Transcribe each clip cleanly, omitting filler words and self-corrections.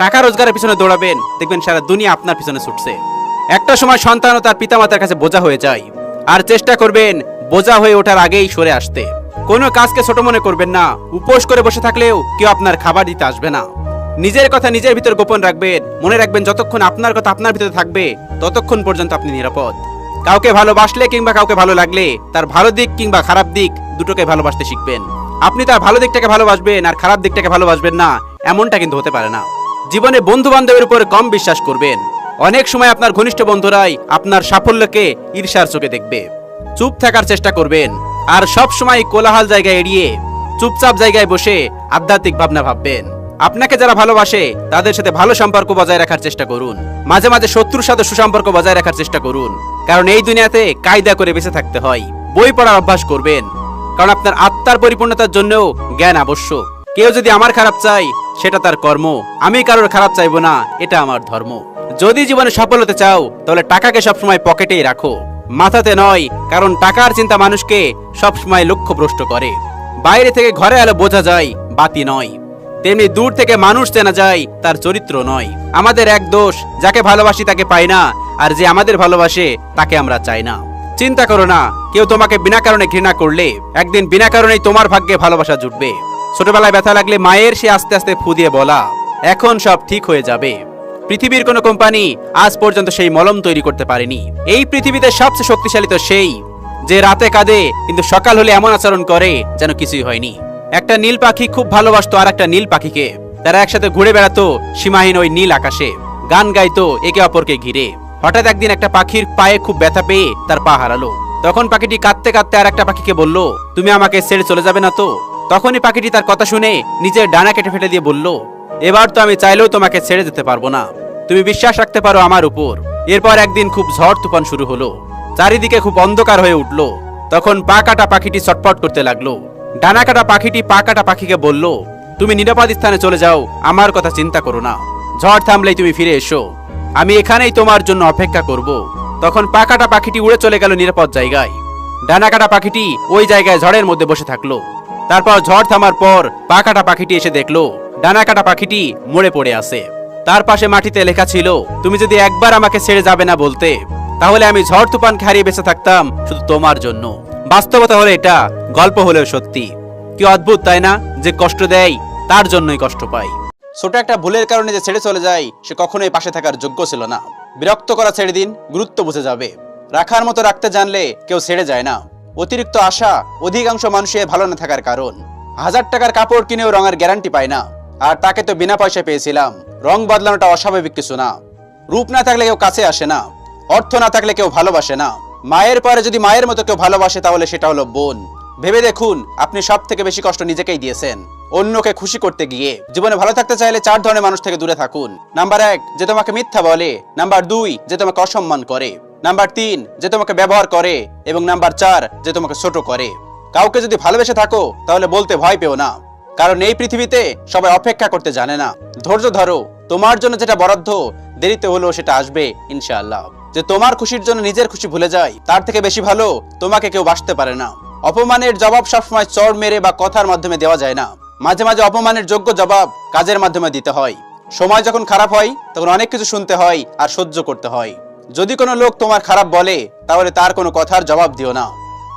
টাকা রোজগারের পিছনে দৌড়াবেন, দেখবেন সারা দুনিয়া আপনার পিছনে ছুটছে। একটা সময় সন্তানও তার পিতামাতার কাছে বোঝা হয়ে যায়, আর চেষ্টা করবেন বোঝা হয়ে ওঠার আগেই সরে আসতে। কোনো কাজকে ছোট মনে করবেন না। উপোস করে বসে থাকলেও কেউ আপনার খাবার দিতে আসবে না। নিজের কথা নিজের ভিতর গোপন রাখবেন। মনে রাখবেন, যতক্ষণ আপনার কথা আপনার ভিতরে থাকবে ততক্ষণ পর্যন্ত আপনি নিরাপদ। কাউকে ভালোবাসলে কিংবা কাউকে ভালো লাগলে তার ভালো দিক কিংবা খারাপ দিক দুটোকে ভালোবাসতে শিখবেন। আপনি তার ভালো দিকটাকে ভালোবাসবেন আর খারাপ দিকটাকে ভালোবাসবেন না, এমনটা কিন্তু হতে পারে না। জীবনে বন্ধু বান্ধবের উপর কম বিশ্বাস করবেন। অনেক সময় আপনার ঘনিষ্ঠ বন্ধুরাই আপনার সাফল্যকে ঈর্ষার চোখে দেখবে। চুপ থাকার চেষ্টা করবেন, আর সব সময় কোলাহল জায়গায় এড়িয়ে চুপচাপ জায়গায় বসে আধ্যাত্মিক ভাবনা ভাববেন। আপনাকে যারা ভালোবাসে তাদের সাথে ভালো সম্পর্ক বজায় রাখার চেষ্টা করুন। মাঝে মাঝে শত্রুর সাথে সুসম্পর্ক বজায় রাখার চেষ্টা করুন, কারণ এই দুনিয়াতে কায়দা করে বেঁচে থাকতে হয়। বই পড়ার অভ্যাস করবেন, কারণ আপনার আত্মার পরিপূর্ণতার জন্য জ্ঞান আবশ্যক। কেউ যদি আমার খারাপ চাই সেটা তার কর্ম, আমি কারোর খারাপ চাইবো না, এটা আমার ধর্ম। যদি জীবনে সফল হতে চাও তাহলে টাকাকে সবসময় পকেটেই রাখো, মাথাতে নয়, কারণ টাকার চিন্তা মানুষকে সবসময় লক্ষ্যভ্রষ্ট করে। বাইরে থেকে ঘরে আলো বোঝা যায়, বাতি নয়। তেমনি দূর থেকে মানুষ চেনা যায়, তার চরিত্র নয়। আমাদের এক দোষ, যাকে ভালোবাসি তাকে পাই না, আর যে আমাদের ভালোবাসে তাকে আমরা চাই না। চিন্তা করো না, কেউ তোমাকে বিনা কারণে ঘৃণা করলে একদিন বিনা কারণেই তোমার ভাগ্যে ভালোবাসা জুটবে। ছোটবেলায় ব্যথা লাগলে মায়ের সে আস্তে আস্তে ফু দিয়ে বলা, এখন সব ঠিক হয়ে যাবে। পৃথিবীর কোনো কোম্পানি আজ পর্যন্ত সেই মলম তৈরি করতে পারেনি। এই পৃথিবীতে সবচেয়ে শক্তিশালী তো সেই, যে রাতে কাঁদে কিন্তু সকাল হলে এমন আচরণ করে যেন কিছুই হয়নি। একটা নীল পাখি খুব ভালোবাসতো আর একটা নীল পাখিকে। তারা একসাথে ঘুরে বেড়াতো সীমাহীন ওই নীল আকাশে, গান গাইতো একে অপরকে ঘিরে। হঠাৎ একদিন একটা পাখির পায়ে খুব ব্যথা পেয়ে তার পা হারালো। তখন পাখিটি কাঁদতে কাঁদতে আর একটা পাখিকে বলল, তুমি আমাকে ছেড়ে চলে যাবে না তো? তখনই পাখিটি তার কথা শুনে নিজের ডানা কেটে ফেলে দিয়ে বলল, এবার তো আমি চাইলেও তোমাকে ছেড়ে যেতে পারবো না, তুমি বিশ্বাস রাখতে পারো আমার উপর। এরপর একদিন খুব ঝড় তুফান শুরু হলো, চারিদিকে খুব অন্ধকার হয়ে উঠলো। তখন পা কাটা পাখিটি ছটফট করতে লাগলো। ডানা কাটা পাখিটি পা কাটা পাখিকে বলল, তুমি নিরাপদ স্থানে চলে যাও, আমার কথা চিন্তা করো না, ঝড় থামলেই তুমি ফিরে এসো, আমি এখানেই তোমার জন্য অপেক্ষা করব। তখন পা কাটা পাখিটি উড়ে চলে গেল নিরাপদ জায়গায়। ডানা কাটা পাখিটি ওই জায়গায় ঝড়ের মধ্যে বসে থাকলো। তারপর ঝড় থামার পর পা কাটা পাখিটি এসে দেখলো ডানা কাটা পাখিটি মরে পড়ে আছে। তার পাশে মাটিতে লেখা ছিল, তুমি যদি একবার আমাকে ছেড়ে যাবে না বলতে, তাহলে আমি ঝড় তুফানকে হারিয়ে বেঁচে থাকতাম শুধু তোমার জন্য। বাস্তবতা হলো এটা, গল্প হলেও সত্যি। কি অদ্ভুত তাই না, যে কষ্ট দেয় তার জন্যই কষ্ট পায়। ছোট একটা ভুলের কারণে যে ছেড়ে চলে যায় সে কখনোই পাশে থাকার যোগ্য ছিল না। বিরক্ত করা ছেড়ে দিন, গুরুত্ব বুঝে যাবে। রাখার মতো রাখতে জানলে কেউ ছেড়ে যায় না। অতিরিক্ত আশা অধিকাংশ মানুষের ভালো না থাকার কারণ। 1000 টাকার কাপড় কিনেও রঙের গ্যারান্টি পায় না, আর তাকে তো বিনা পয়সায় পেয়েছিলাম। রং বদলানোটা অস্বাভাবিক কিছু না। রূপ না থাকলে কেউ কাছে আসে না, অর্থ না থাকলে কেউ ভালোবাসে না। মায়ের পরে যদি মায়ের মতো কেউ ভালোবাসে তাহলে সেটা হলো বোন। ভেবে দেখুন, আপনি সব থেকে বেশি কষ্ট নিজেকেই দিয়েছেন অন্যকে খুশি করতে গিয়ে। জীবনে ভালো থাকতে চাইলে 4 ধরনের মানুষ থেকে দূরে থাকুন। নাম্বার 1, যে তোমাকে মিথ্যা বলে। নাম্বার 2, যে তোমাকে অসম্মান করে। নাম্বার 3, যে তোমাকে ব্যবহার করে। এবং নাম্বার 4, যে তোমাকে ছোট করে। কাউকে যদি ভালোবেসে থাকো তাহলে বলতে ভয় পেও না, কারণ এই পৃথিবীতে সবাই অপেক্ষা করতে জানে না। ধৈর্য ধরো, তোমার জন্য যেটা বরাদ্দ দেরিতে হলেও সেটা আসবে ইনশাআল্লাহ। যে তোমার খুশির জন্য নিজের খুশি ভুলে যায়, তার থেকে বেশি ভালো তোমাকে কেউ বাসতে পারে না। অপমানের জবাব সবসময় চড় মেরে বা কথার মাধ্যমে দেওয়া যায় না। মাঝে মাঝে অপমানের যোগ্য জবাব কাজের মাধ্যমে দিতে হয়। সময় যখন খারাপ হয় তখন অনেক কিছু শুনতে হয় আর সহ্য করতে হয়। যদি কোনো লোক তোমার খারাপ বলে তাহলে তার কোনো কথার জবাব দিও না,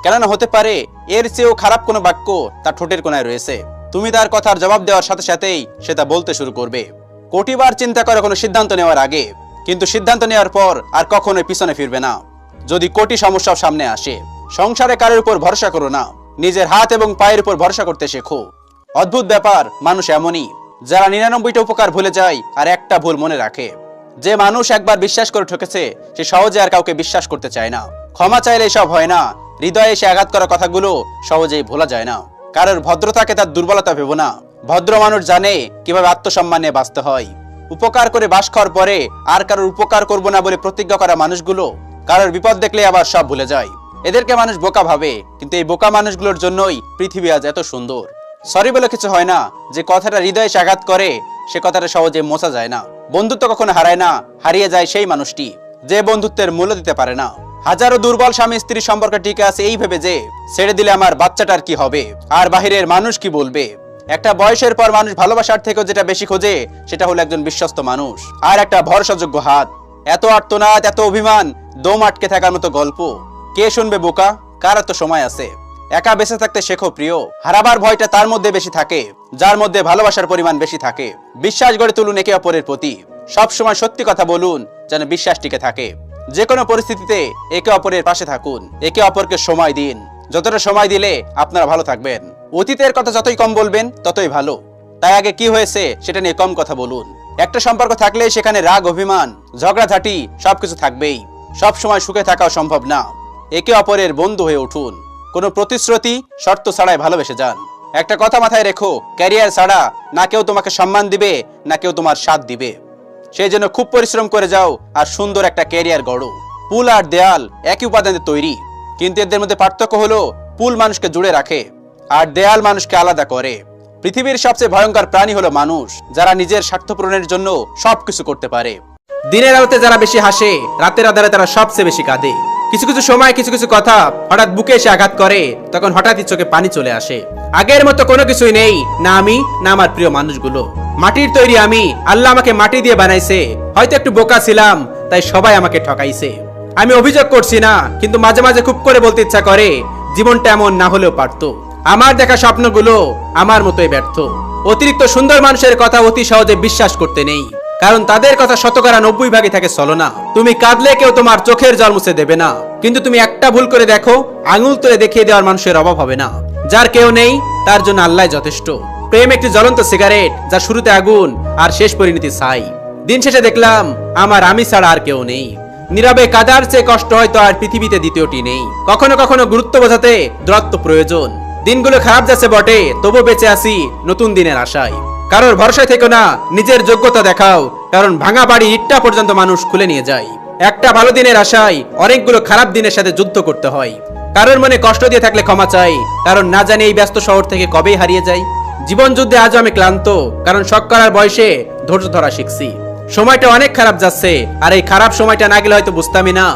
কেননা হতে পারে এর চেয়েও খারাপ কোনো বাক্য তার ঠোঁটের কোনায় রয়েছে। তুমি তার কথার জবাব দেওয়ার সাথে সাথেই সেটা বলতে শুরু করবে। কোটিবার চিন্তা করে কোনো সিদ্ধান্ত নেওয়ার আগে, কিন্তু সিদ্ধান্ত নেওয়ার পর আর কখনোই পিছনে ফিরবে না যদি কোটি সমস্যা সামনে আসে। সংসারে কারোর উপর ভরসা করো না, নিজের হাত এবং পায়ের উপর ভরসা করতে শেখো। অদ্ভুত ব্যাপার, মানুষ এমনই, যারা 99টা উপকার ভুলে যায় আর একটা ভুল মনে রাখে। যে মানুষ একবার বিশ্বাস করে ঠকেছে সে সহজে আর কাউকে বিশ্বাস করতে চায় না। ক্ষমা চাইলে সব হয় না, হৃদয়ে এসে আঘাত করা কথাগুলো সহজেই ভোলা যায় না। কারোর ভদ্রতাকে তার দুর্বলতা ভেবো না। ভদ্র মানুষ জানে কিভাবে আত্মসম্মান নিয়ে বাঁচতে হয়। উপকার করে বাস খাওয়ার পরে আর কারোর উপকার করবো না বলে প্রতিজ্ঞা করা মানুষগুলো কারোর বিপদ দেখলে আবার সব ভুলে যায়। এদেরকে মানুষ বোকা ভাবে, কিন্তু এই বোকা মানুষগুলোর জন্যই পৃথিবী আজ এত সুন্দর। সরি বলে কিছু হয় না, যে কথাটা হৃদয়ে আঘাত করে সে কথাটা সহজে মোছা যায় না। বন্ধুত্ব কখনো হারায় না, হারিয়ে যায় সেই মানুষটি যে বন্ধুত্বের মূল্য দিতে পারে না। হাজারো দুর্বল স্বামী স্ত্রী সম্পর্ক টিকে আছে এই ভেবে যে ছেড়ে দিলে আমার বাচ্চাটার কি হবে আর বাহিরের মানুষ কি বলবে। একটা বয়সের পর মানুষ ভালোবাসার থেকেও যেটা বেশি খোঁজে সেটা হলো একজন বিশ্বস্ত মানুষ আর একটা ভরসাযোগ্য হাত। এত আর্তনাদ, এত অভিমান, দম আটকে থাকার মতো গল্প কে শুনবে বোকা? কার এত সময় আছে? একা বেঁচে থাকতে শেখো প্রিয়। হারাবার ভয়টা তার মধ্যে বেশি থাকে যার মধ্যে ভালোবাসার পরিমাণ বেশি থাকে। বিশ্বাস গড়ে তুলুন একে অপরের প্রতি। সব সময় সত্যি কথা বলুন যেন বিশ্বাস টিকে থাকে। যে কোনো পরিস্থিতিতে একে অপরের পাশে থাকুন, একে অপরকে সময় দিন। যতটা সময় দিলে আপনারা ভালো থাকবেন। অতীতের কথা যতই কম বলবেন ততই ভালো। তাই আগে কি হয়েছে সেটা নিয়ে কম কথা বলুন। একটা সম্পর্ক থাকলে সেখানে রাগ, অভিমান, ঝগড়াঝাটি সবকিছু থাকবেই। সব সময় সুখে থাকাও সম্ভব না। একে অপরের বন্ধু হয়ে উঠুন। কোনো প্রতিশ্রুতি, শর্ত ছাড়াই ভালোবেসে যান। একটা কথা মাথায় রেখো, ক্যারিয়ার ছাড়া না কেউ তোমাকে সম্মান দিবে, না কেউ তোমার সাথ দিবে। সেই জন্য খুব পরিশ্রম করে যাও আর সুন্দর একটা ক্যারিয়ার গড়ো। পুল আর দেয়াল একই উপাদানে তৈরি, কিন্তু এদের মধ্যে পার্থক্য হলো পুল মানুষকে জুড়ে রাখে আর দেয়াল মানুষকে আলাদা করে। পৃথিবীর সবচেয়ে ভয়ঙ্কর প্রাণী হলো মানুষ, যারা নিজের স্বার্থ পূরণের জন্য সবকিছু করতে পারে। দিনের আলোতে যারা বেশি হাসে, রাতের আধারে তারা সবচেয়ে বেশি কাঁদে। কিছু কিছু সময় কিছু কিছু কথা হঠাৎ বুকে এসে আঘাত করে, তখন হঠাৎই চোখে পানি চলে আসে। আগের মতো কোনো কিছুই নেই, না আমি না আমার প্রিয় মানুষগুলো। মাটির তৈরি আমি, আল্লাহ আমাকে মাটি দিয়ে বানাইছে। হয়তো একটু বোকা ছিলাম, তাই সবাই আমাকে ঠকাইছে। আমি অভিযোগ করছি না, কিন্তু মাঝে মাঝে খুব করে বলতে ইচ্ছা করে জীবনটা এমন না হলেও পারতো। আমার দেখা স্বপ্নগুলো আমার মতোই ব্যর্থ। অতিরিক্ত সুন্দর মানুষের কথা অতি সহজে বিশ্বাস করতে নেই, কারণ তাদের কথা 90% থাকে ছলনা। তুমি কাঁদলে কেউ তোমার চোখের জল মুছে দেবে না, কিন্তু তুমি একটা ভুল করে দেখো, আঙুল তুলে দেখিয়ে দেওয়ার মানুষের অভাব হবে না। যার কেউ নেই তার জন্য আল্লাহ যথেষ্ট। প্রেম একটি জ্বলন্ত সিগারেট, যা শুরুতে আগুন আর শেষ পরিণতি ছাই। দিন শেষে দেখলাম আমার আমি ছাড়া আর কেউ নেই। নীরবে কাদার চেয়ে কষ্ট হয়তো আর পৃথিবীতে দ্বিতীয়টি নেই। কখনো কখনো গুরুত্ব বোঝাতে দূরত্ব প্রয়োজন। দিনগুলো খারাপ যাচ্ছে বটে, তবু বেঁচে আছি নতুন দিনের আশায়। কারোর ভরসায় থেকো না, নিজের যোগ্যতা দেখাও, কারণ ভাঙা বাড়ি ইটটা পর্যন্ত মানুষ খুলে নিয়ে যায়। একটা ভালো দিনের আশায় অনেকগুলো খারাপ দিনের সাথে যুদ্ধ করতে হয়। কারোর মনে কষ্ট দিয়ে থাকলে ক্ষমা চাই, কারণ না জানি এই ব্যস্ত শহর থেকে কবেই হারিয়ে যাই। জীবন যুদ্ধে আজও আমি ক্লান্ত, কারণ শখ করার বয়সে ধৈর্য ধরা শিখছি। সময়টা অনেক খারাপ যাচ্ছে, আর এই খারাপ সময়টা না গেলে হয়তো বুঝতামই না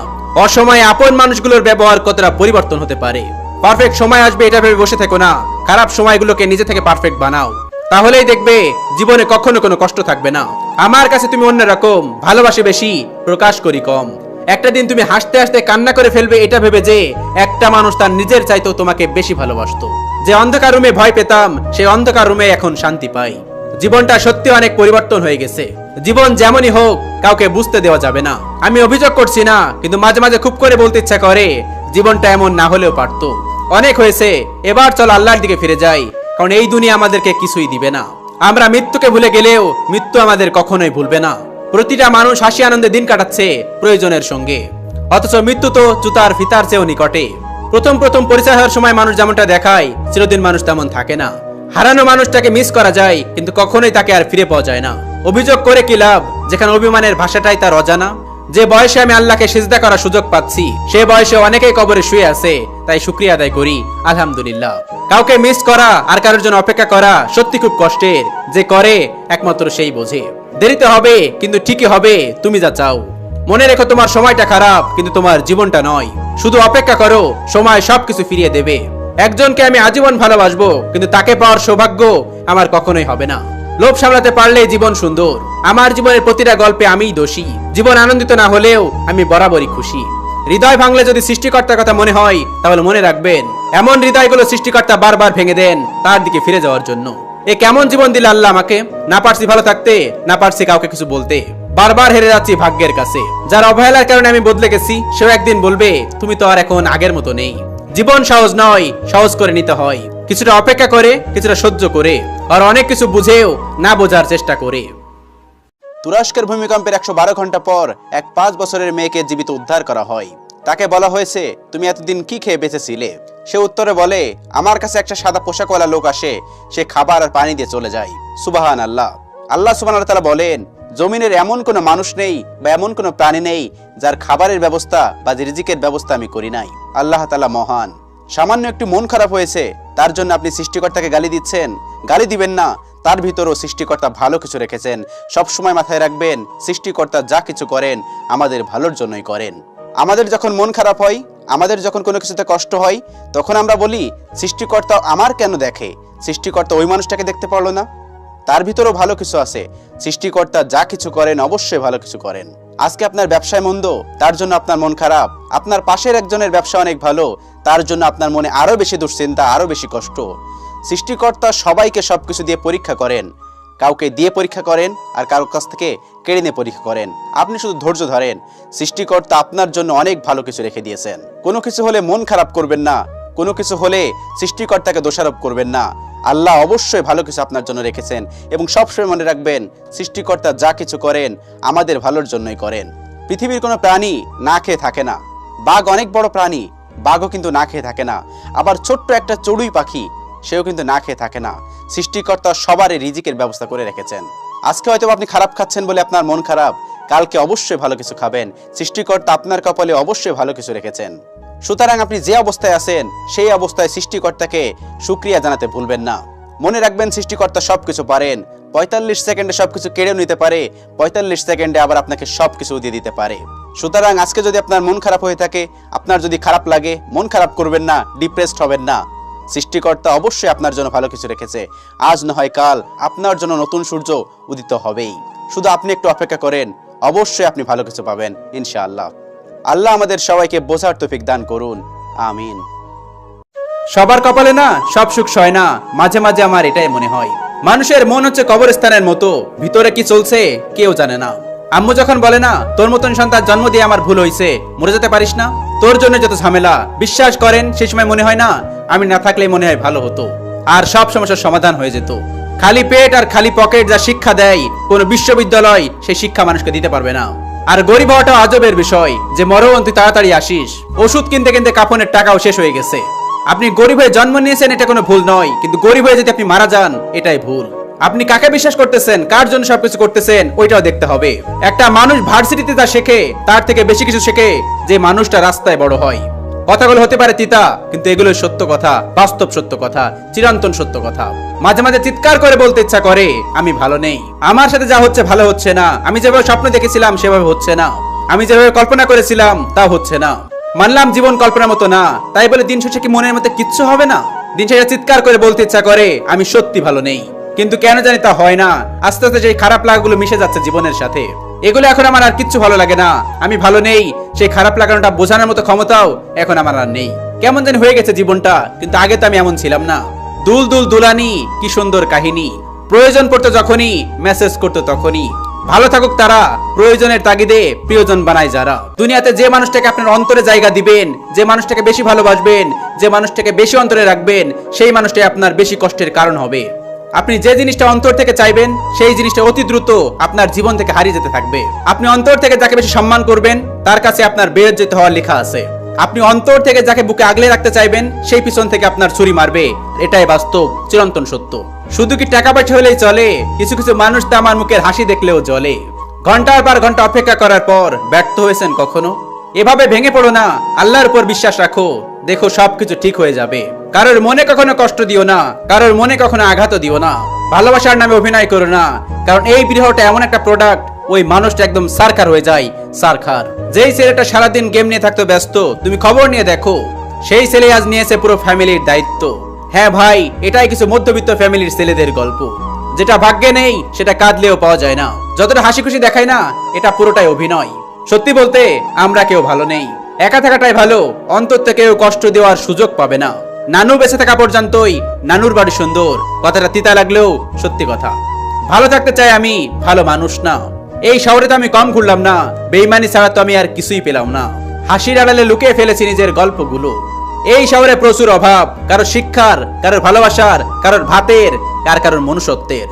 অসময়ে আপন মানুষগুলোর ব্যবহার কতটা পরিবর্তন হতে পারে। পারফেক্ট সময় আসবে এটা ভেবে বসে থেকো না, খারাপ সময়গুলোকে নিজে থেকে পারফেক্ট বানাও। তাহলেই দেখবে জীবনে কখনো কোনো কষ্ট থাকবে না। আমার কাছে তুমি অন্যরকম, ভালোবাসি বেশি, প্রকাশ করি কম। একটা দিন তুমি হাসতে হাসতে কান্না করে ফেলবে এটা ভেবে যে একটা মানুষ তার নিজের চাইতেও তোমাকে বেশি ভালোবাসতো। যে অন্ধকার রুমে ভয় পেতাম, সেই অন্ধকার রুমে এখন শান্তি পাই। জীবনটা সত্যি অনেক পরিবর্তন হয়ে গেছে। জীবন যেমনই হোক কাউকে বুঝতে দেওয়া যাবে না। আমি অভিযোগ করছি না, কিন্তু মাঝে মাঝে খুব করে বলতে ইচ্ছা করে জীবনটা এমন না হলেও পারতো। অনেক হয়েছে, এবার চল আল্লাহর দিকে ফিরে যাই, কারণ এই দুনিয়া আমাদেরকে কিছুই দিবে না। আমরা মৃত্যুকে ভুলে গেলেও মৃত্যু আমাদের কখনোই ভুলবে না। প্রতিটা মানুষ হাসি আনন্দে দিন কাটাচ্ছে প্রয়োজনের সঙ্গে, অথচ মৃত্যু তো জুতার ফিতার চেয়েও নিকটে। প্রথম প্রথম পরিচয় হওয়ার সময় মানুষ যেমনটা দেখায়, চিরদিন মানুষ তেমন থাকে না। হারানো মানুষটাকে মিস করা যায়, কিন্তু কখনোই তাকে আর ফিরে পাওয়া যায় না। অভিযোগ করে কি লাভ, যেখানে অভিমানের ভাষাটাই তার অজানা। যে বয়সে আমি আল্লাহকে সিজদা করার সুযোগ পাচ্ছি, সে বয়সে অনেকেই কবরে শুয়ে আছে, তাই শুকরিয়া আদায় করি আলহামদুলিল্লাহ। কাউকে মিস করা আর কারোর জন্য অপেক্ষা করা সত্যি খুব কষ্টের। যে করে একমাত্র সেই বোঝে। দেরিতে হবে, কিন্তু ঠিকই হবে তুমি যা চাও। মনে রেখো তোমার সময়টা খারাপ, কিন্তু তোমার জীবনটা নয়। শুধু অপেক্ষা করো, সময় সবকিছু ফিরিয়ে দেবে। একজনকে আমি আজীবন ভালোবাসবো, কিন্তু তাকে পাওয়ার সৌভাগ্য আমার কখনোই হবে না। লোভ সামলাতে পারলেই জীবন সুন্দর। আমার জীবনের প্রতিটা গল্পে আমিই দোষী। জীবন আনন্দিত না হলেও আমি বরাবরই খুশি। হৃদয় ভাঙলে যদি সৃষ্টিকর্তার কথা মনে হয়, তাহলে মনে রাখবেন এমন হৃদয়গুলো সৃষ্টিকর্তা বারবার ভেঙে দেন তার দিকে ফিরে যাওয়ার জন্য। এ কেমন জীবন দিল আল্লাহ আমাকে। না পারছি ভালো থাকতে, না পারছি কাউকে কিছু বলতে। বারবার হেরে যাচ্ছি ভাগ্যের কাছে। যার অবহেলার কারণে আমি বদলে গেছি, সেও একদিন বলবে তুমি তো আর এখন আগের মতো নেই। জীবন সহজ নয়, সহজ করে নিতে হয়। কিছুটা অপেক্ষা করে, কিছুটা সহ্য করে, আর অনেক কিছু বুঝেও না বোঝার চেষ্টা করে। তুরস্কের ভূমিকম্পের 112 ঘন্টা পর এক 5 বছরের মেয়েকে জীবিত উদ্ধার করা হয়। তাকে বলা হয়েছে তুমি এতদিন কি খেয়ে বেঁচেছিলে। সে উত্তরে বলে আমার কাছে একটা সাদা পোশাকওয়ালা লোক আসে, সে খাবার আর পানি দিয়ে চলে যায়। সুবহান আল্লাহ। আল্লাহ সুবহানাহু ওয়া তাআলা বলেন জমিনের এমন কোনো মানুষ নেই বা এমন কোনো প্রাণী নেই যার খাবারের ব্যবস্থা বা রিজিকের ব্যবস্থা আমি করি নাই। আল্লাহ তাআলা মহান। সামান্য একটু মন খারাপ হয়েছে তার জন্য আপনি সৃষ্টিকর্তাকে গালি দিচ্ছেন। গালি দিবেন না, তার ভিতরও সৃষ্টিকর্তা ভালো কিছু রেখেছেন। সব সময় মাথায় রাখবেন সৃষ্টিকর্তা যা কিছু করেন আমাদের ভালোর জন্যই করেন। আমাদের যখন মন খারাপ হয়, আমাদের যখন কোনো কিছুতে কষ্ট হয়, তখন আমরা বলি সৃষ্টিকর্তা আমার কেন দেখে, সৃষ্টিকর্তা ওই মানুষটাকে দেখতে পারলো না। তার ভিতরেও ভালো কিছু আছে। সৃষ্টিকর্তা যা কিছু করেন অবশ্যই ভালো কিছু করেন। আজকে আপনার ব্যবসায় মন্দ, তার জন্য আপনার মন খারাপ। আপনার পাশের একজনের ব্যবসা অনেক ভালো, তার জন্য আপনার মনে আরো বেশি দুশ্চিন্তা, আরো বেশি কষ্ট। সৃষ্টিকর্তা সবাইকে সবকিছু দিয়ে পরীক্ষা করেন। কাউকে দিয়ে পরীক্ষা করেন, আর কারোর কাছ থেকে কেড়ে নিয়ে পরীক্ষা করেন। আপনি শুধু ধৈর্য ধরেন। সৃষ্টিকর্তা আপনার জন্য অনেক ভালো কিছু রেখে দিয়েছেন। কোনো কিছু হলে মন খারাপ করবেন না, কোনো কিছু হলে সৃষ্টিকর্তাকে দোষারোপ করবেন না। আল্লাহ অবশ্যই ভালো কিছু আপনার জন্য রেখেছেন, এবং সবসময় মনে রাখবেন সৃষ্টিকর্তা যা কিছু করেন আমাদের ভালোর জন্যই করেন। পৃথিবীর কোনো প্রাণী না খেয়ে থাকে না। বাঘ অনেক বড় প্রাণী, বাঘও কিন্তু না খেয়ে থাকে না। আবার ছোট্ট একটা চড়ুই পাখি, সেও কিন্তু না খেয়ে থাকে না। সৃষ্টিকর্তা সবারই রিজিকের ব্যবস্থা করে রেখেছেন। আজকে হয়তো আপনি খারাপ খাচ্ছেন বলে আপনার মন খারাপ, কালকে অবশ্যই ভালো কিছু খাবেন। সৃষ্টিকর্তা আপনার কপালে অবশ্যই ভালো কিছু রেখেছেন। সুতরাং আপনি যে অবস্থায় আছেন সেই অবস্থায় সৃষ্টিকর্তাকে শুকরিয়া জানাতে ভুলবেন না। মনে রাখবেন সৃষ্টিকর্তা সবকিছু পারেন। ৪৫ সেকেন্ডে সবকিছু কেড়ে নিতে পারে, ৪৫ সেকেন্ডে আবার আপনাকে সবকিছু দিয়ে দিতে পারে। সুতরাং আজকে যদি আপনার মন খারাপ হয়ে থাকে, আপনার যদি খারাপ লাগে, মন খারাপ করবেন না, ডিপ্রেসড হবেন না। সৃষ্টিকর্তা অবশ্যই আপনার জন্য ভালো কিছু রেখেছে। আজ না হয় কাল আপনার জন্য নতুন সূর্য উদিত হবেই। শুধু আপনি একটু অপেক্ষা করেন, অবশ্যই আপনি ভালো কিছু পাবেন ইনশাআল্লাহ। আল্লাহ আমাদের সবাইকে বোঝার তৌফিক দান করুন, আমিন। সবার কপালে না সব সুখ সয় না, মাঝে মাঝে আমার এটাই মনে হয়। মানুষের মন হচ্ছে কবরস্থানের মতো, ভিতরে কি চলছে কেউ জানে না। আম্মু যখন বলে না, তোর মতন সন্তান জন্ম দিয়ে আমার ভুল হয়েছে, মরে যেতে পারিস না, তোর জন্য যত ঝামেলা, বিশ্বাস করেন সেই সময় মনে হয় না আমি না থাকলেই মনে হয় ভালো হতো, আর সব সমস্যার সমাধান হয়ে যেত। খালি পেট আর খালি পকেট যা শিক্ষা দেয় কোন বিশ্ববিদ্যালয় সেই শিক্ষা মানুষকে দিতে পারবে না। আর গরিব হওয়াটা আজবের বিষয় যে মরণ তুই তাড়াতাড়ি আসিস, ওষুধ কিনতে কিনতে কাফনের টাকাও শেষ হয়ে গেছে। আপনি গরিব হয়ে জন্ম নিয়েছেন এটা কোনো ভুল নয়, কিন্তু গরিব হয়ে যদি আপনি মারা যান এটাই ভুল। আপনি কাকে বিশ্বাস করতেছেন, কার জন্য সবকিছু করতেছেন ওইটাও দেখতে হবে। একটা মানুষ ভার্সিটিতে যা শেখে তার থেকে বেশি কিছু শেখে যে মানুষটা রাস্তায় বড় হয়। কথাগুলো হতে পারে তিতা, কিন্তু এগুলো সত্য কথা, বাস্তব সত্য কথা, চিরন্তন সত্য কথা। মাঝে মাঝে চিৎকার করে বলতে ইচ্ছা করে আমি ভালো নেই, আমার সাথে যা হচ্ছে ভালো হচ্ছে না, আমি যেভাবে স্বপ্ন দেখেছিলাম সেভাবে হচ্ছে না, আমি যেভাবে কল্পনা করেছিলাম তা হচ্ছে না। মানলাম জীবন কল্পনার মতো না, তাই বলে দিন শেষে কি মনের মধ্যে কিচ্ছু হবে না? দিন শেষে চিৎকার করে বলতে ইচ্ছা করে আমি সত্যি ভালো নেই, কিন্তু কেন জানি তা হয় না। আস্তে আস্তে সেই খারাপ লাগাগুলো মিশে যাচ্ছে জীবনের সাথে। এগুলো এখন আমার আর কিচ্ছু ভালো লাগে না। আমি ভালো নেই, সেই খারাপ লাগানোটা বোঝানোর মতো ক্ষমতাও এখন আমার আর নেই। কেমন জানি হয়ে গেছে জীবনটা, কিন্তু আগে তো আমি এমন ছিলাম না। দুল দুল দুলানি, কি সুন্দর কাহিনী। প্রয়োজন পড়তো যখনই, মেসেজ করতো তখনই। ভালো থাকুক তারা, প্রয়োজনের তাগিদে প্রিয়জন বানায় যারা। দুনিয়াতে যে মানুষটাকে আপনার অন্তরে জায়গা দিবেন, যে মানুষটাকে বেশি ভালোবাসবেন, যে মানুষটাকে বেশি অন্তরে রাখবেন, সেই মানুষটাই আপনার বেশি কষ্টের কারণ হবে। আপনি যে জিনিসটা অন্তর থেকে চাইবেন সেই জিনিসটা অতি দ্রুত আপনার জীবন থেকে হারিয়ে যেতে থাকবে। আপনি অন্তর থেকে যাকে বেশি সম্মান করবেন তার কাছে আপনার বেইজ্জত হওয়ার লেখা আছে। আপনি অন্তর থেকে যাকে বুকে আগলে রাখতে চাইবেন সেই পিছন থেকে আপনার ছুরি মারবে, এটাই বাস্তব, চিরন্তন সত্য। শুধু কি টাকা পয়সা হলেই চলে? কিছু কিছু মানুষ তো আমার মুখের হাসি দেখলেও জ্বলে। ঘন্টার পর ঘন্টা অপেক্ষা করার পর ব্যর্থ হয়েছেন কখনো? এভাবে ভেঙে পড়ো না, আল্লাহর উপর বিশ্বাস রাখো, দেখো সবকিছু ঠিক হয়ে যাবে। কারোর মনে কখনো কষ্ট দিও না, কারোর মনে কখনো আঘাত দিও না। ভালোবাসার নামে অভিনয় করো না, কারণ এই বিরহটা এমন একটা প্রোডাক্ট, ওই মানুষটা একদম সারখার হয়ে যায়, সারখার। যেই ছেলেটা সারাদিন গেম নিয়ে থাকতো ব্যস্ত, তুমি খবর নিয়ে দেখো সেই ছেলে আজ নিয়েছে পুরো ফ্যামিলির দায়িত্ব। হ্যাঁ ভাই, এটাই কিছু মধ্যবিত্ত ফ্যামিলির ছেলেদের গল্প। যেটা ভাগ্যে নেই সেটা কাঁদলেও পাওয়া যায় না। যতটা হাসি খুশি দেখায় না, এটা পুরোটাই অভিনয়। সত্যি বলতে আমরা কেউ ভালো নেই, একা থাকাটাই ভালো। অন্তর থেকে কেউ কষ্ট দেওয়ার সুযোগ পাবে না। নানু বেঁচে থাকা পর্যন্তই নানুর বাড়ি সুন্দর, কথাটা তিতা লাগলেও সত্যি কথা। ভালো থাকতে চাই আমি, ভালো মানুষ না। এই শহরে তো আমি কম ঘুরলাম না, বেইমানি ছাড়া তো আমি আর কিছুই পেলাম না। হাসির আড়ালে লুকিয়ে ফেলেছি নিজের গল্পগুলো। এই শহরে প্রচুর অভাব, কারোর শিক্ষার, কারোর ভালোবাসার, কারোর ভাতের, কারোর মনুষ্যত্বের।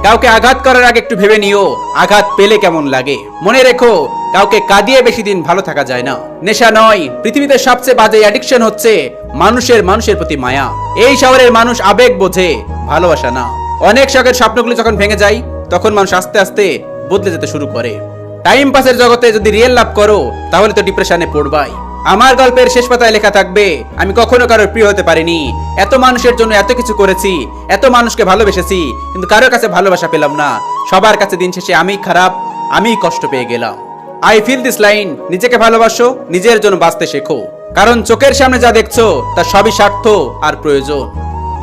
কাউকে আঘাত করার আগে একটু ভেবে নিও আঘাত পেলে কেমন লাগে। মনে রেখো, কাউকে কাঁদিয়ে বেশি দিন ভালো থাকা যায় না। নেশা নয়, পৃথিবীতে সবচেয়ে বাজে অ্যাডিকশন হচ্ছে মানুষের প্রতি মায়া। এই শহরের মানুষ আবেগ বোঝে, ভালোবাসা না। অনেক শখের স্বপ্নগুলো যখন ভেঙে যায় তখন মানুষ আস্তে আস্তে বদলে যেতে শুরু করে। টাইম পাসের জগতে যদি রিয়েল লাভ করো তাহলে তো ডিপ্রেশনে পড়বাই। আমার গল্পের শেষ পাতায় লেখা থাকবে আমি কখনো কারোর প্রিয় হতে পারিনি, এত মানুষের জন্য এত কিছু করেছি, এত মানুষকে ভালোবেসেছি, কিন্তু কারোর কাছে ভালোবাসা পেলাম না। সবার কাছে দিন শেষে আমি খারাপ, আমি কষ্ট পেয়ে গেলাম। আই ফিল দিস লাইন, নিজেকে ভালোবাসো, নিজের জন্য বাঁচতে শেখো। কারণ চোখের সামনে যা দেখছো তা সবই স্বার্থ আর প্রয়োজন।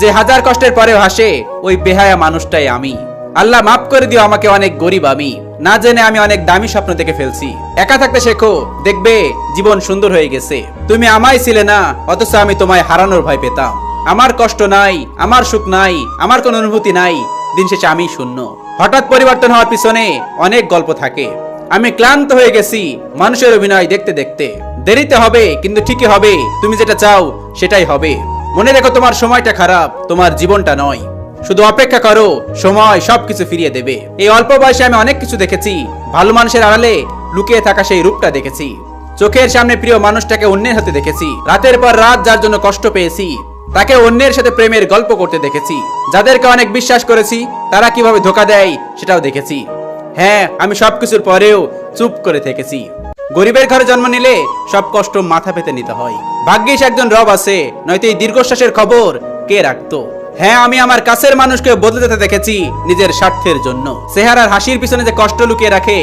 যে হাজার কষ্টের পরেও হাসে ওই বেহায়া মানুষটাই আমি। আল্লাহ মাফ করে দিও আমাকে, অনেক গরিব আমি, না জেনে আমি অনেক দামি স্বপ্ন দেখে ফেলছি। একা থাকতে শেখো, দেখবে জীবন সুন্দর হয়ে গেছে। তুমি আমায় ছিলে না, অথচ আমি তোমায় হারানোর ভয় পেতাম। আমার কষ্ট নাই, আমার সুখ নাই, আমার কোনো অনুভূতি নাই, দিন শেষে আমি শূন্য। হঠাৎ পরিবর্তন হওয়ার পিছনে অনেক গল্প থাকে। আমি ক্লান্ত হয়ে গেছি মানুষের অভিনয় দেখতে দেখতে। দেরিতে হবে কিন্তু ঠিকই হবে, তুমি যেটা চাও সেটাই হবে। মনে রেখো তোমার সময়টা খারাপ, তোমার জীবনটা নয়। শুধু অপেক্ষা করো, সময় সবকিছু ফিরিয়ে দেবে। এই অল্প বয়সে আমি অনেক কিছু দেখেছি। ভালো মানুষের আড়ালে লুকিয়ে থাকা সেই রূপটা দেখেছি। চোখের সামনে প্রিয় মানুষটাকে অন্যের হাতে দেখেছি। রাতের পর রাত যার জন্য কষ্ট পেয়েছি, তাকে অন্যের সাথে প্রেমের গল্প করতে দেখেছি। যাদেরকে অনেক বিশ্বাস করেছি তারা কিভাবে ধোকা দেয় সেটাও দেখেছি। হ্যাঁ, আমি সবকিছুর পরেও চুপ করে থেকেছি। গরিবের ঘরে জন্ম নিলে সব কষ্ট মাথা পেতে নিতে হয়। ভাগ্যিস একজন রব আছে, নয়তো এই দীর্ঘশ্বাসের খবর কে রাখতো। হ্যাঁ, আমি আমার কাছের মানুষকে বদলে যেতে দেখেছি নিজের স্বার্থের জন্য। চেহারার হাসির পিছনে যে কষ্ট লুকিয়ে রাখে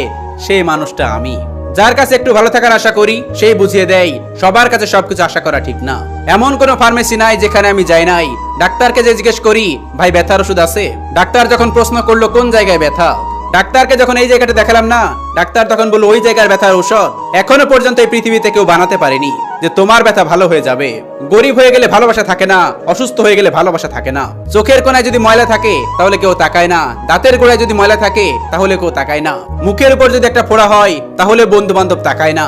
সেই মানুষটা আমি। যার কাছে একটু ভালো থাকার আশা করি সেই বুঝিয়ে দেয় সবার কাছে সবকিছু আশা করা ঠিক না। এমন কোনো ফার্মেসি নাই যেখানে আমি যাই নাই। ডাক্তারকে যে জিজ্ঞেস করি ভাই ব্যথার ওষুধ আছে, ডাক্তার যখন প্রশ্ন করলো কোন জায়গায় ব্যথা, ডাক্তারকে যখন এই জায়গাটা দেখালাম না, ডাক্তার তখন বলল ওই জায়গার ব্যথার ঔষধ এখনো পর্যন্ত এই পৃথিবীতে কেউ বানাতে পারেনি যে তোমার ব্যথা ভালো হয়ে যাবে। গরিব হয়ে গেলে ভালোবাসা থাকে না, অসুস্থ হয়ে গেলে ভালোবাসা থাকে না। চোখের কোণায় যদি ময়লা থাকে তাহলে কেউ তাকায় না, দাঁতের গোড়ায় যদি ময়লা থাকে তাহলে কেউ তাকায় না, মুখের উপর যদি একটা ফোড়া হয় তাহলে বন্ধু বান্ধব তাকায় না।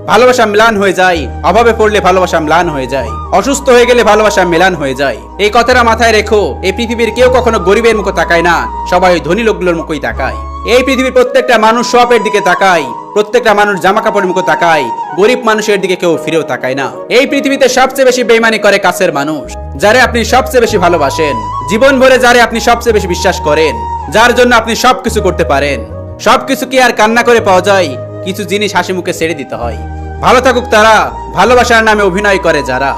ভালোবাসা ম্লান হয়ে যায়, অভাবে পড়লে ভালোবাসা ম্লান হয়ে যায়, অসুস্থ হয়ে গেলে ভালোবাসা মেলান হয়ে যায়। এই কথাটা মাথায় রেখো। এই পৃথিবীর কেউ কখনো গরিবের মুখে তাকায় না, সবাই ওই ধনী লোকগুলোর মুখেই তাকায়। এই পৃথিবীর প্রত্যেকটা মানুষ শপের দিকে তাকায়, প্রত্যেকটা মানুষ জামা কাপড়ের মুখে তাকায়, গরিব মানুষের দিকে কেউ ফিরেও তাকায় না। এই পৃথিবীতে সবচেয়ে বেশি বেইমানি করে কাছের মানুষ, যারে আপনি সবচেয়ে বেশি ভালোবাসেন, জীবন ভরে যারে আপনি সবচেয়ে বেশি বিশ্বাস করেন, যার জন্য আপনি সবকিছু করতে পারেন। সবকিছু কি আর কান্না করে পাওয়া যায়? কিছু জিনিস হাসি মুখে ছেড়ে দিতে হয়। ভালো থাকুক তারা, ভালোবাসার নামে অভিনয় করে যারা।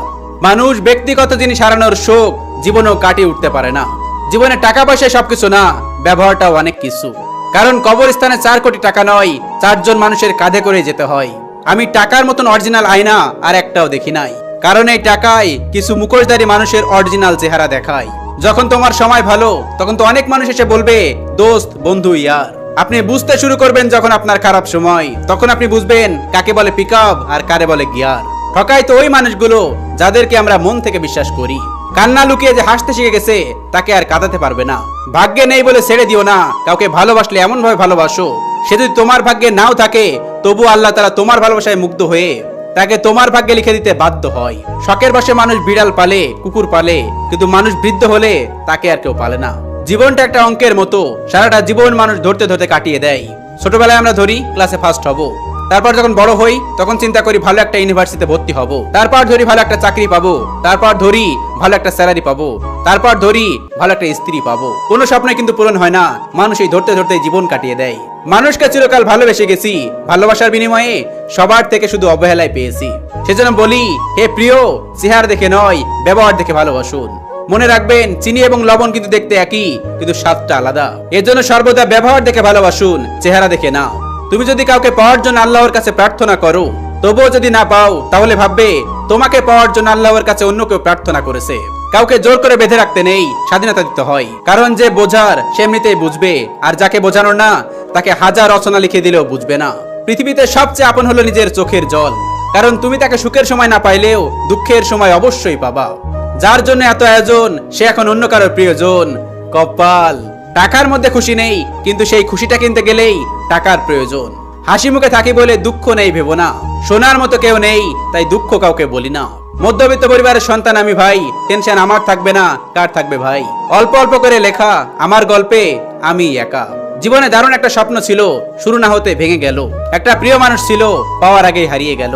মানুষ ব্যক্তিগত জিনিস হারানোর শোক জীবনেও কাটিয়ে উঠতে পারে না। জীবনে টাকা পয়সায় সবকিছু না, ব্যবহারটাও অনেক কিছু। কারণ কবরস্থানে 4 কোটি টাকা নয়, 4 জন মানুষের কাঁধে করে যেতে হয়। আমি টাকার মতন অরিজিনাল আয়না আর একটাও দেখি নাই, কারণ এই টাকায় কিছু মুখোশধারী মানুষের অরিজিনাল চেহারা দেখায়। যখন তোমার সময় ভালো তখন তো অনেক মানুষ এসে বলবে দোস্ত, বন্ধু, ইয়ার। আপনি বুঝতে শুরু করবেন যখন আপনার খারাপ সময়, তখন আপনি বুঝবেন কাকে বলে পিকআপ আর কারে বলে গিয়ার। ঠকায় তো ওই মানুষগুলো যাদেরকে আমরা মন থেকে বিশ্বাস করি। কান্না লুকিয়ে যে হাসতে শিখে গেছে তাকে আর কাঁদাতে পারবে না। ভাগ্যে নেই বলে ছেড়ে দিও না। কাউকে ভালোবাসলে এমন ভাবে ভালোবাসো, সে যদি তোমার ভাগ্যে নাও থাকে তবু আল্লাহ তাআলা তোমার ভালোবাসায় মুগ্ধ হয়ে তাকে তোমার ভাগ্যে লিখে দিতে বাধ্য হয়। শখের বশে মানুষ বিড়াল পালে, কুকুর পালে, কিন্তু মানুষ বৃদ্ধ হলে তাকে আর কেউ পালে না। জীবনটা একটা অঙ্কের মতো, সারাটা জীবন মানুষ ধরতে ধরতে কাটিয়ে দেয়। ছোটবেলায় আমরা ধরি ক্লাসে ফার্স্ট হব, তারপর যখন বড় হই তখন চিন্তা করি ভালো একটা ইউনিভার্সিটিতে ভর্তি হব, তারপর ধরি ভালো একটা চাকরি পাবো, তারপর ধরি ভালো একটা স্যালারি পাবো, তারপর ধরি ভালো একটা স্ত্রী পাবো। কোনো স্বপ্ন কিন্তু পূরণ হয় না, মানুষ এই ধরতে ধরতে জীবন কাটিয়ে দেয়। মানুষকে চিরকাল ভালোবেসে গেছি, ভালোবাসার বিনিময়ে সবার থেকে শুধু অবহেলায় পেয়েছি। সেজন্য বলি, হে প্রিয়, চেহারা দেখে নয় ব্যবহার দেখে ভালোবাসুন। মনে রাখবেন চিনি এবং লবণ কিন্তু দেখতে একই, কিন্তু স্বাদটা আলাদা। এর জন্য সর্বদা ব্যবহার দেখে ভালোবাসুন, চেহারা দেখে না। তুমি যদি কাউকে পাওয়ার জন্য আল্লাহর কাছে প্রার্থনা করো, তবুও যদি না পাও তাহলে ভাববে তোমাকে পাওয়ার জন্য আল্লাহর কাছে অন্য কেউ প্রার্থনা করেছে। কাউকে জোর করে বেঁধে রাখতে নেই, স্বাধীনতা দিতে হয়। কারণ যে বোঝার সে এমনিতেই বুঝবে, আর যাকে বোঝানোর না তাকে হাজার রচনা লিখে দিলেও বুঝবে না। পৃথিবীতে সবচেয়ে আপন হলো নিজের চোখের জল, কারণ তুমি তাকে সুখের সময় না পাইলেও দুঃখের সময় অবশ্যই পাবা। যার জন্য এত আয়োজন সে এখন অন্য কারোর প্রিয়জন। কপাল। টাকার মধ্যে খুশি নেই, কিন্তু সেই খুশিটা কিনতে গেলেই টাকার প্রয়োজন। হাসি মুখে থাকি বলে দুঃখ নেই ভেবো না। শোনার মতো কেউ নেই তাই দুঃখ কাউকে বলি না। মধ্যবিত্ত পরিবারের সন্তান আমি ভাই, টেনশন আমার থাকবে না, কার থাকবে ভাই। অল্প অল্প করে লেখা আমার গল্পে আমি একা। জীবনে দারুণ একটা স্বপ্ন ছিল, শুরু না হতে ভেঙে গেল। একটা প্রিয় মানুষ ছিল, পাওয়ার আগেই হারিয়ে গেল।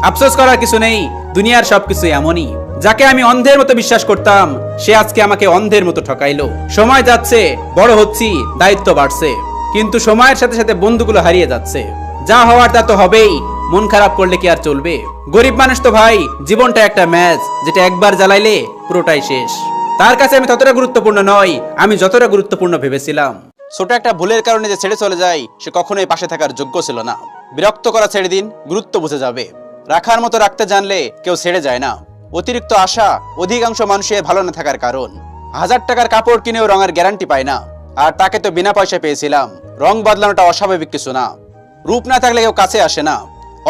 আফসোস করার কিছু নেই, দুনিয়ার সবকিছু এমনই। যাকে আমি অন্ধের মতো বিশ্বাস করতাম সে আজকে আমাকে অন্ধের মতো ঠকাইলো। সময় যাচ্ছে, বড় হচ্ছি, দায়িত্ব বাড়ছে, কিন্তু সময়ের সাথে সাথে বন্ধুগুলো হারিয়ে যাচ্ছে। যা হওয়ার তা তো হবেই, মন খারাপ করলে কি আর চলবে? গরিব মানুষ তো ভাই, জীবনটা একটা ম্যাচ যেটা একবার জ্বালাইলে পুরোটাই শেষ। তার কাছে আমি ততটা গুরুত্বপূর্ণ নয় আমি যতটা গুরুত্বপূর্ণ ভেবেছিলাম। ছোট একটা ভুলের কারণে যে ছেড়ে চলে যায় সে কখনোই পাশে থাকার যোগ্য ছিল না। বিরক্ত করা ছেড়ে দিন, গুরুত্ব বুঝে যাবে। রাখার মতো রাখতে জানলে কেউ ছেড়ে যায় না। অতিরিক্ত আশা অধিকাংশ মানুষের ভালো না থাকার কারণ। 1000 টাকার কাপড় কিনেও রঙের গ্যারান্টি পায় না, আর তাকে তো বিনা পয়সায় পেয়েছিলাম। রং বদলানোটা অস্বাভাবিক কিছু না। রূপ না থাকলে কেউ কাছে আসে না,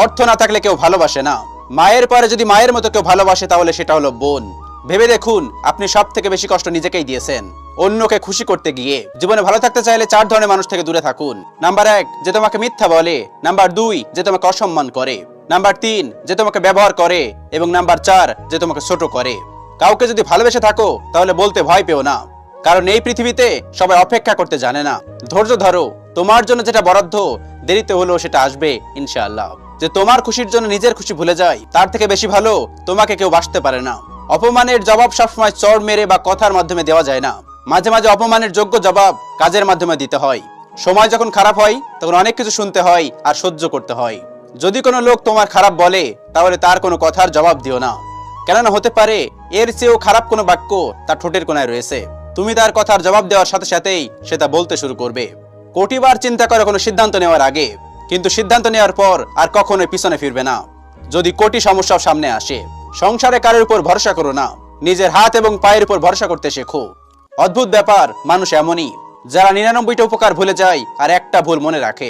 অর্থ না থাকলে কেউ ভালোবাসে না। মায়ের পরে যদি মায়ের মতো কেউ ভালোবাসে তাহলে সেটা হলো বোন। ভেবে দেখুন, আপনি সব থেকে বেশি কষ্ট নিজেকেই দিয়েছেন অন্যকে খুশি করতে গিয়ে। জীবনে ভালো থাকতে চাইলে 4 ধরনের মানুষ থেকে দূরে থাকুন। নাম্বার 1, যে তোমাকে মিথ্যা বলে। নাম্বার 2, যে তোমাকে অসম্মান করে। নাম্বার 3, যে তোমাকে ব্যবহার করে। এবং নাম্বার 4, যে তোমাকে ছোট করে। কাউকে যদি ভালোবেসে থাকো তাহলে বলতে ভয় পেও না, কারণ এই পৃথিবীতে সবাই অপেক্ষা করতে জানে না। ধৈর্য ধরো, তোমার জন্য যেটা বরাদ্দ দেরিতে হলেও সেটা আসবে ইনশাআল্লাহ। যে তোমার খুশির জন্য নিজের খুশি ভুলে যায়, তার থেকে বেশি ভালো তোমাকে কেউ বাসতে পারে না। অপমানের জবাব সবসময় চড় মেরে বা কথার মাধ্যমে দেওয়া যায় না। মাঝে মাঝে অপমানের যোগ্য জবাব কাজের মাধ্যমে দিতে হয়। সময় যখন খারাপ হয় তখন অনেক কিছু শুনতে হয় আর সহ্য করতে হয়। যদি কোনো লোক তোমার খারাপ বলে তাহলে তার কোনো কথার জবাব দিও না, কেননা হতে পারে এর চেয়েও খারাপ কোনো বাক্য তার ঠোঁটের কোনায় রয়েছে। তুমি তার কথার জবাব দেওয়ার সাথে সাথেই সে তা বলতে শুরু করবে। কোটিবার চিন্তা করে কোনো সিদ্ধান্ত নেওয়ার আগে, কিন্তু সিদ্ধান্ত নেওয়ার পর আর কখনোই পিছনে ফিরবে না। যদি কোটি সমস্যাও সামনে আসে, সংসারে কারোর উপর ভরসা করো না, নিজের হাত এবং পায়ের উপর ভরসা করতে শেখো। অদ্ভুত ব্যাপার, মানুষ এমনই, যারা 99টা উপকার ভুলে যায় আর একটা ভুল মনে রাখে।